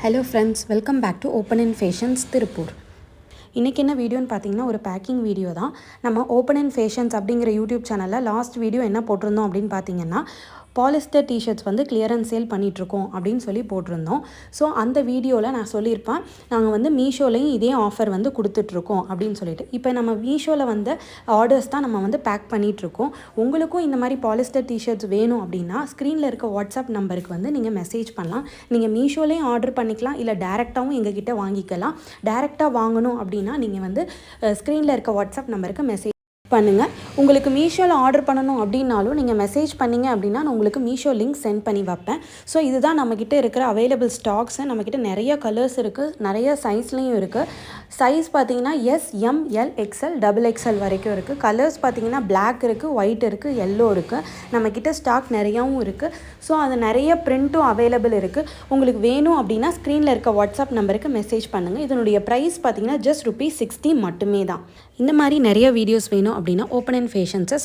Hello friends, welcome back to Open and Fashions Tiruppur. இன்றைக்கி என்ன வீடியோன்னு பார்த்தீங்கன்னா ஒரு பேக்கிங் வீடியோ தான். நம்ம ஓப்பன் அண்ட் ஃபேஷன்ஸ் அப்படிங்கிற யூடியூப் சேனலில் லாஸ்ட் வீடியோ என்ன போட்டிருந்தோம் அப்படின்னு பார்த்தீங்கன்னா, பாலிஸ்டர் டிஷர்ட்ஸ் வந்து கிளியரன்ஸ் சேல் பண்ணிகிட்ருக்கோம் அப்படின்னு சொல்லி போட்டிருந்தோம். ஸோ அந்த வீடியோவில் நான் சொல்லியிருப்பேன், நாங்கள் வந்து மீஷோலையும் இதே ஆஃபர் வந்து கொடுத்துட்ருக்கோம் அப்படின்னு சொல்லிட்டு. இப்போ நம்ம மீஷோவில் வந்து ஆர்டர்ஸ் தான் நம்ம வந்து பேக் பண்ணிகிட்ருக்கோம். உங்களுக்கும் இந்த மாதிரி பாலிஸ்டர் டிஷர்ட்ஸ் வேணும் அப்படின்னா ஸ்க்ரீனில் இருக்க வாட்ஸ்அப் நம்பருக்கு வந்து நீங்கள் மெசேஜ் பண்ணலாம். நீங்கள் மீஷோலையும் ஆர்டர் பண்ணிக்கலாம், இல்லை டேரெக்டாகவும் எங்ககிட்ட வாங்கிக்கலாம். டேரெக்டாக வாங்கணும் அப்படின்னா நீங்கள் வந்து ஸ்க்ரீனில் இருக்க வாட்ஸ்அப் நம்பருக்கு மெசேஜ் பண்ணுங்கள். உங்களுக்கு மீஷோவில் ஆர்டர் பண்ணணும் அப்படின்னாலும் நீங்கள் மெசேஜ் பண்ணிங்க அப்படின்னா நான் உங்களுக்கு மீஷோ லிங்க் சென்ட் பண்ணி வைப்பேன். ஸோ இதுதான் நம்மக்கிட்ட இருக்கிற அவைலபிள் ஸ்டாக்ஸு. நம்மக்கிட்ட நிறைய கலர்ஸ் இருக்குது, நிறைய சைஸ்லேயும் இருக்குது. சைஸ் பார்த்தீங்கன்னா S, M, L, XL, double XL வரைக்கும் இருக்குது. கலர்ஸ் பார்த்தீங்கன்னா பிளாக் இருக்குது, ஒயிட் இருக்குது, எல்லோ இருக்குது. நம்மக்கிட்ட ஸ்டாக் நிறையாவும் இருக்குது. ஸோ அது நிறைய ப்ரிண்ட்டும் அவைலபிள் இருக்குது. உங்களுக்கு வேணும் அப்படின்னா ஸ்க்ரீனில் இருக்க வாட்ஸ்அப் நம்பருக்கு மெசேஜ் பண்ணுங்கள். இதனுடைய ப்ரைஸ் பார்த்தீங்கன்னா ஜஸ்ட் ₹60 மட்டுமே தான். இந்த மாதிரி நிறைய வீடியோஸ் வேணும் அப்படின்னா ஓப்பன் அண்ட் ஃபேஷன்ஸை